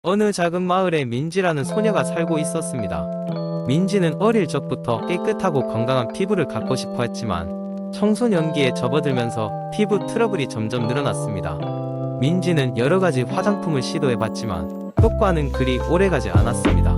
어느 작은 마을에 민지라는 소녀가 살고 있었습니다. 민지는 어릴 적부터 깨끗하고 건강한 피부를 갖고 싶어 했지만 청소년기에 접어들면서 피부 트러블이 점점 늘어났습니다. 민지는 여러가지 화장품을 시도해봤지만 효과는 그리 오래가지 않았습니다.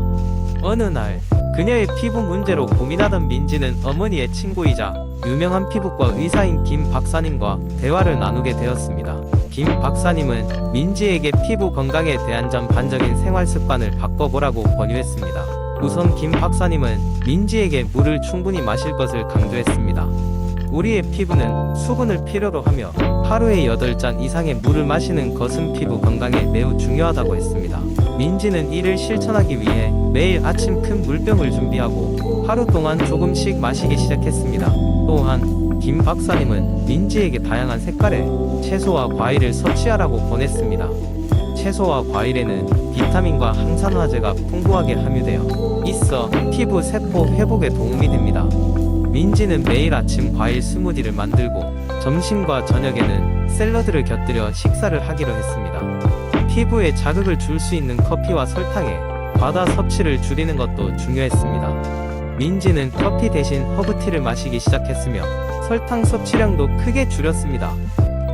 어느 날 그녀의 피부 문제로 고민하던 민지는 어머니의 친구이자 유명한 피부과 의사인 김 박사님과 대화를 나누게 되었습니다. 김 박사님은 민지에게 피부 건강에 대한 전반적인 생활 습관을 바꿔보라고 권유했습니다. 우선 김 박사님은 민지에게 물을 충분히 마실 것을 강조했습니다. 우리의 피부는 수분을 필요로 하며 하루에 8잔 이상의 물을 마시는 것은 피부 건강에 매우 중요하다고 했습니다. 민지는 이를 실천하기 위해 매일 아침 큰 물병을 준비하고 하루 동안 조금씩 마시기 시작했습니다. 또한 김 박사님은 민지에게 다양한 색깔의 채소와 과일을 섭취하라고 권했습니다. 채소와 과일에는 비타민과 항산화제가 풍부하게 함유되어 있어 피부 세포 회복에 도움이 됩니다. 민지는 매일 아침 과일 스무디를 만들고 점심과 저녁에는 샐러드를 곁들여 식사를 하기로 했습니다. 피부에 자극을 줄 수 있는 커피와 설탕에 과다 섭취를 줄이는 것도 중요했습니다. 민지는 커피 대신 허브티를 마시기 시작했으며 설탕 섭취량도 크게 줄였습니다.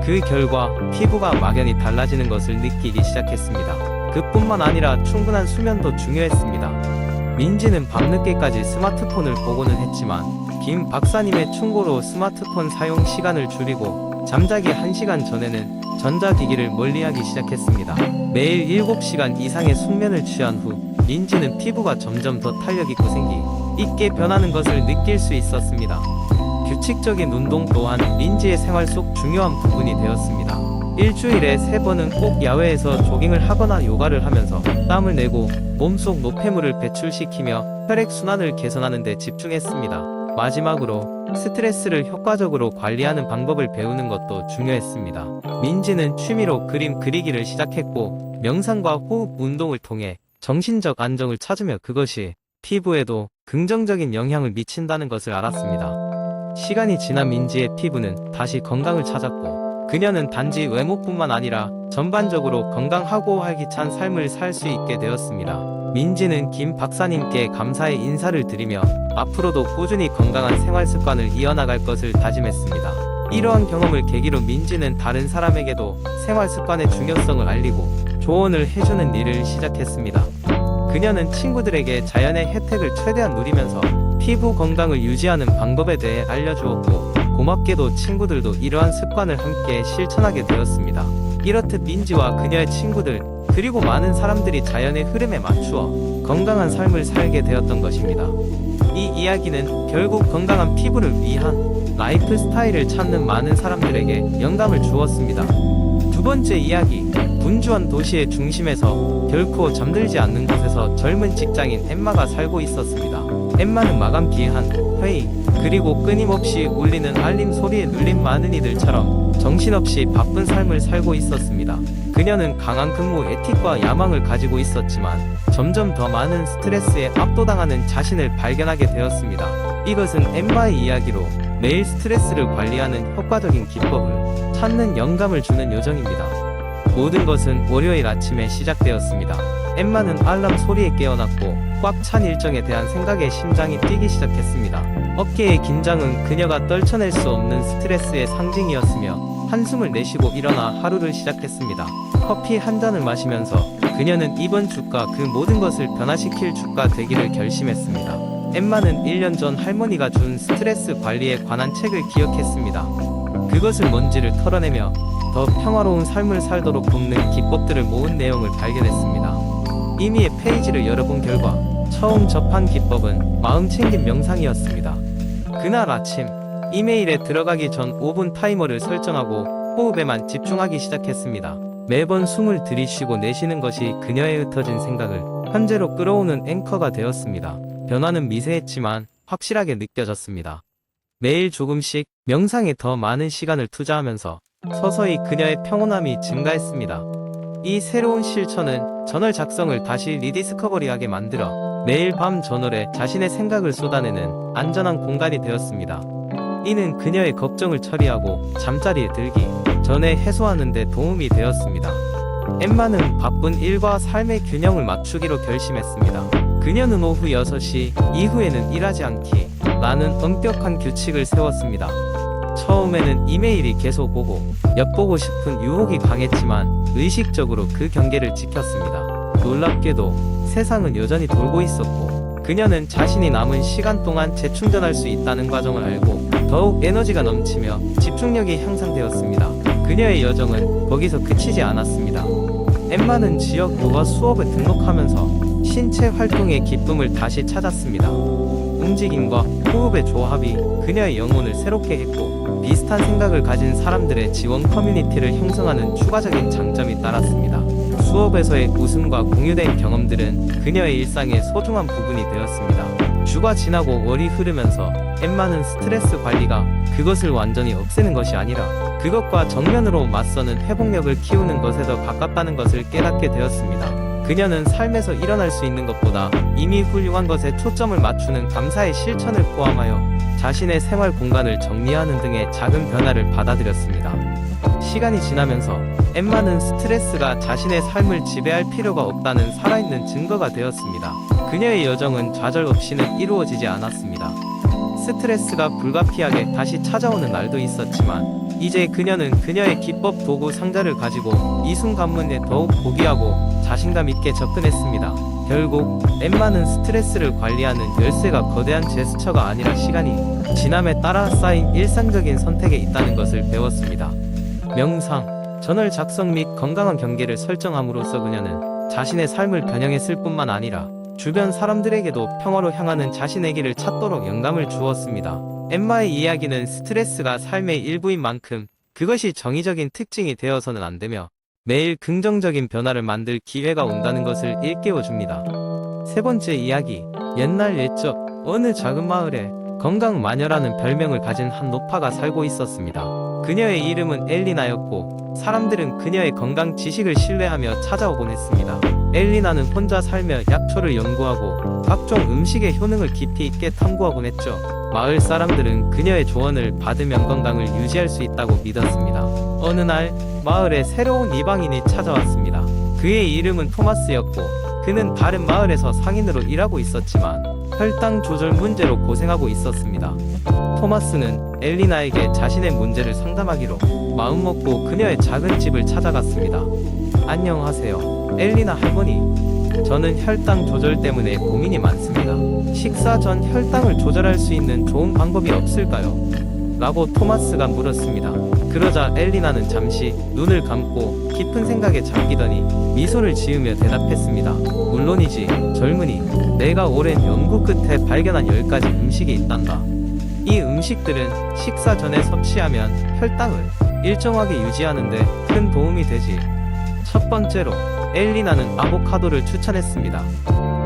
그 결과 피부가 막연히 달라지는 것을 느끼기 시작했습니다. 그뿐만 아니라 충분한 수면도 중요했습니다. 민지는 밤늦게까지 스마트폰을 보고는 했지만 김 박사님의 충고로 스마트폰 사용 시간을 줄이고 잠자기 1시간 전에는 전자기기를 멀리하기 시작했습니다. 매일 7시간 이상의 숙면을 취한 후 민지는 피부가 점점 더 탄력있고 생기 있게 변하는 것을 느낄 수 있었습니다. 규칙적인 운동 또한 민지의 생활 속 중요한 부분이 되었습니다. 일주일에 3번은 꼭 야외에서 조깅을 하거나 요가를 하면서 땀을 내고 몸속 노폐물을 배출시키며 혈액순환을 개선하는 데 집중했습니다. 마지막으로 스트레스를 효과적으로 관리하는 방법을 배우는 것도 중요했습니다. 민지는 취미로 그림 그리기를 시작했고 명상과 호흡 운동을 통해 정신적 안정을 찾으며 그것이 피부에도 긍정적인 영향을 미친다는 것을 알았습니다. 시간이 지난 민지의 피부는 다시 건강을 찾았고 그녀는 단지 외모뿐만 아니라 전반적으로 건강하고 활기찬 삶을 살 수 있게 되었습니다. 민지는 김 박사님께 감사의 인사를 드리며 앞으로도 꾸준히 건강한 생활 습관을 이어나갈 것을 다짐했습니다. 이러한 경험을 계기로 민지는 다른 사람에게도 생활 습관의 중요성을 알리고 조언을 해주는 일을 시작했습니다. 그녀는 친구들에게 자연의 혜택을 최대한 누리면서 피부 건강을 유지하는 방법에 대해 알려주었고 고맙게도 친구들도 이러한 습관을 함께 실천하게 되었습니다. 이렇듯 민지와 그녀의 친구들 그리고 많은 사람들이 자연의 흐름에 맞추어 건강한 삶을 살게 되었던 것입니다. 이 이야기는 결국 건강한 피부를 위한 라이프 스타일을 찾는 많은 사람들에게 영감을 주었습니다. 두 번째 이야기, 분주한 도시의 중심에서 결코 잠들지 않는 곳에서 젊은 직장인 엠마가 살고 있었습니다. 엠마는 마감 기한, 회의, 그리고 끊임없이 울리는 알림 소리에 눌린 많은 이들처럼 정신없이 바쁜 삶을 살고 있었습니다. 그녀는 강한 근무 에틱과 야망을 가지고 있었지만 점점 더 많은 스트레스에 압도당하는 자신을 발견하게 되었습니다. 이것은 엠마의 이야기로 매일 스트레스를 관리하는 효과적인 기법을 찾는 영감을 주는 요정입니다. 모든 것은 월요일 아침에 시작되었습니다. 엠마는 알람 소리에 깨어났고 꽉 찬 일정에 대한 생각에 심장이 뛰기 시작했습니다. 어깨의 긴장은 그녀가 떨쳐낼 수 없는 스트레스의 상징이었으며 한숨을 내쉬고 일어나 하루를 시작했습니다. 커피 한 잔을 마시면서 그녀는 이번 주가 그 모든 것을 변화시킬 주가 되기를 결심했습니다. 엠마는 1년 전 할머니가 준 스트레스 관리에 관한 책을 기억했습니다. 그것은 뭔지를 털어내며 더 평화로운 삶을 살도록 돕는 기법들을 모은 내용을 발견했습니다. 이미의 페이지를 열어본 결과 처음 접한 기법은 마음챙김 명상이었습니다. 그날 아침 이메일에 들어가기 전 5분 타이머를 설정하고 호흡에만 집중하기 시작했습니다. 매번 숨을 들이쉬고 내쉬는 것이 그녀의 흩어진 생각을 현재로 끌어오는 앵커가 되었습니다. 변화는 미세했지만 확실하게 느껴졌습니다. 매일 조금씩 명상에 더 많은 시간을 투자하면서 서서히 그녀의 평온함이 증가했습니다. 이 새로운 실천은 저널 작성을 다시 리디스커버리하게 만들어 매일 밤 저널에 자신의 생각을 쏟아내는 안전한 공간이 되었습니다. 이는 그녀의 걱정을 처리하고 잠자리에 들기 전에 해소하는 데 도움이 되었습니다. 엠마는 바쁜 일과 삶의 균형을 맞추기로 결심했습니다. 그녀는 오후 6시 이후에는 일하지 않기 라는 엄격한 규칙을 세웠습니다. 처음에는 이메일이 계속 오고 엿보고 싶은 유혹이 강했지만 의식적으로 그 경계를 지켰습니다. 놀랍게도 세상은 여전히 돌고 있었고 그녀는 자신이 남은 시간 동안 재충전할 수 있다는 과정을 알고 더욱 에너지가 넘치며 집중력이 향상되었습니다. 그녀의 여정은 거기서 그치지 않았습니다. 엠마는 지역 요가 수업에 등록하면서 신체 활동의 기쁨을 다시 찾았습니다. 움직임과 호흡의 조합이 그녀의 영혼을 새롭게 했고 비슷한 생각을 가진 사람들의 지원 커뮤니티를 형성하는 추가적인 장점이 따랐습니다. 수업에서의 웃음과 공유된 경험들은 그녀의 일상의 소중한 부분이 되었습니다. 주가 지나고 월이 흐르면서 엠마는 스트레스 관리가 그것을 완전히 없애는 것이 아니라 그것과 정면으로 맞서는 회복력을 키우는 것에 더 가깝다는 것을 깨닫게 되었습니다. 그녀는 삶에서 일어날 수 있는 것보다 이미 훌륭한 것에 초점을 맞추는 감사의 실천을 포함하여 자신의 생활 공간을 정리하는 등의 작은 변화를 받아들였습니다. 시간이 지나면서 엠마는 스트레스가 자신의 삶을 지배할 필요가 없다는 살아있는 증거가 되었습니다. 그녀의 여정은 좌절 없이는 이루어지지 않았습니다. 스트레스가 불가피하게 다시 찾아오는 날도 있었지만 이제 그녀는 그녀의 기법 도구 상자를 가지고 이 순간문에 더욱 포기하고 자신감 있게 접근했습니다. 결국 엠마는 스트레스를 관리하는 열쇠가 거대한 제스처가 아니라 시간이 지남에 따라 쌓인 일상적인 선택에 있다는 것을 배웠습니다. 명상, 저널 작성 및 건강한 경계를 설정함으로써 그녀는 자신의 삶을 변형했을 뿐만 아니라 주변 사람들에게도 평화로 향하는 자신의 길을 찾도록 영감을 주었습니다. 엠마의 이야기는 스트레스가 삶의 일부인 만큼 그것이 정의적인 특징이 되어서는 안 되며 매일 긍정적인 변화를 만들 기회가 온다는 것을 일깨워줍니다. 세 번째 이야기, 옛날 옛적 어느 작은 마을에 건강마녀라는 별명을 가진 한 노파가 살고 있었습니다. 그녀의 이름은 엘리나였고 사람들은 그녀의 건강 지식을 신뢰하며 찾아오곤 했습니다. 엘리나는 혼자 살며 약초를 연구하고 각종 음식의 효능을 깊이 있게 탐구하곤 했죠. 마을 사람들은 그녀의 조언을 받으면 건강을 유지할 수 있다고 믿었습니다. 어느 날 마을에 새로운 이방인이 찾아왔습니다. 그의 이름은 토마스였고 그는 다른 마을에서 상인으로 일하고 있었지만 혈당 조절 문제로 고생하고 있었습니다. 토마스는 엘리나에게 자신의 문제를 상담하기로 마음먹고 그녀의 작은 집을 찾아갔습니다. 안녕하세요, 엘리나 할머니. 저는 혈당 조절 때문에 고민이 많습니다. 식사 전 혈당을 조절할 수 있는 좋은 방법이 없을까요? 라고 토마스가 물었습니다. 그러자 엘리나는 잠시 눈을 감고 깊은 생각에 잠기더니 미소를 지으며 대답했습니다. 물론이지, 젊은이. 내가 오랜 연구 끝에 발견한 10가지 음식이 있단다. 이 음식들은 식사 전에 섭취하면 혈당을 일정하게 유지하는데 큰 도움이 되지. 첫 번째로 엘리나는 아보카도를 추천했습니다.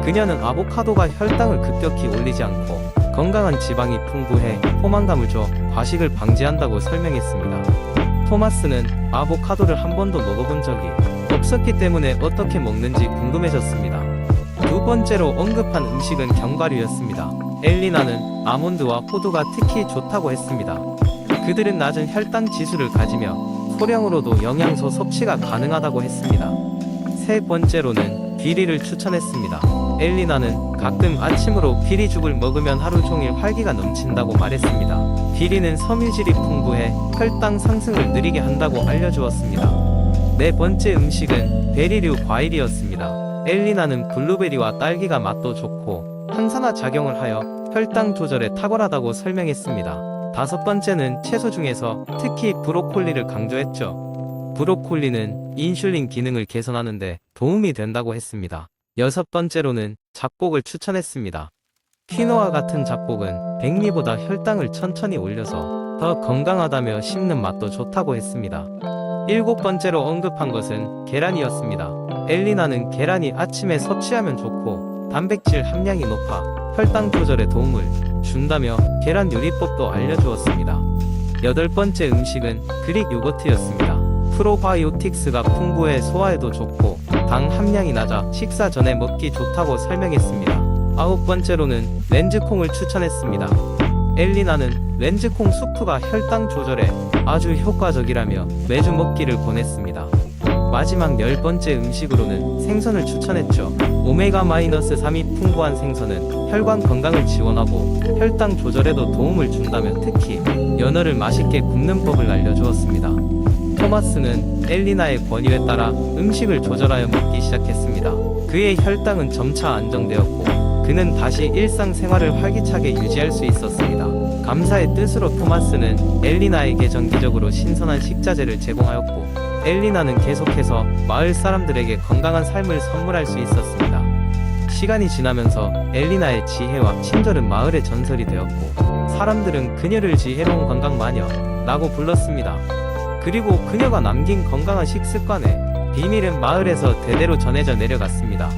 그녀는 아보카도가 혈당을 급격히 올리지 않고 건강한 지방이 풍부해 포만감을 줘 과식을 방지한다고 설명했습니다. 토마스는 아보카도를 한 번도 먹어본 적이 없었기 때문에 어떻게 먹는지 궁금해졌습니다. 두 번째로 언급한 음식은 견과류였습니다. 엘리나는 아몬드와 호두가 특히 좋다고 했습니다. 그들은 낮은 혈당 지수를 가지며 소량으로도 영양소 섭취가 가능하다고 했습니다. 세 번째로는 귀리를 추천했습니다. 엘리나는 가끔 아침으로 귀리죽을 먹으면 하루 종일 활기가 넘친다고 말했습니다. 귀리는 섬유질이 풍부해 혈당 상승을 느리게 한다고 알려주었습니다. 네 번째 음식은 베리류 과일이었습니다. 엘리나는 블루베리와 딸기가 맛도 좋고 항산화 작용을 하여 혈당 조절에 탁월하다고 설명했습니다. 다섯 번째는 채소 중에서 특히 브로콜리를 강조했죠. 브로콜리는 인슐린 기능을 개선하는데 도움이 된다고 했습니다. 여섯 번째로는 잡곡을 추천했습니다. 퀴노아 같은 잡곡은 백미보다 혈당을 천천히 올려서 더 건강하다며 씹는 맛도 좋다고 했습니다. 일곱 번째로 언급한 것은 계란이었습니다. 엘리나는 계란이 아침에 섭취하면 좋고 단백질 함량이 높아 혈당 조절에 도움을 준다며 계란 요리법도 알려주었습니다. 여덟 번째 음식은 그릭 요거트였습니다. 프로바이오틱스가 풍부해 소화에도 좋고 당 함량이 낮아 식사 전에 먹기 좋다고 설명했습니다. 아홉 번째로는 렌즈콩을 추천했습니다. 엘리나는 렌즈콩 수프가 혈당 조절에 아주 효과적이라며 매주 먹기를 권했습니다. 마지막 10번째 음식으로는 생선을 추천했죠. 오메가-3이 풍부한 생선은 혈관 건강을 지원하고 혈당 조절에도 도움을 준다며 특히 연어를 맛있게 굽는 법을 알려주었습니다. 토마스는 엘리나의 권유에 따라 음식을 조절하여 먹기 시작했습니다. 그의 혈당은 점차 안정되었고 그는 다시 일상생활을 활기차게 유지할 수 있었습니다. 감사의 뜻으로 토마스는 엘리나에게 정기적으로 신선한 식자재를 제공하였고 엘리나는 계속해서 마을 사람들에게 건강한 삶을 선물할 수 있었습니다. 시간이 지나면서 엘리나의 지혜와 친절은 마을의 전설이 되었고 사람들은 그녀를 지혜로운 관광마녀라고 불렀습니다. 그리고 그녀가 남긴 건강한 식습관의 비밀은 마을에서 대대로 전해져 내려갔습니다.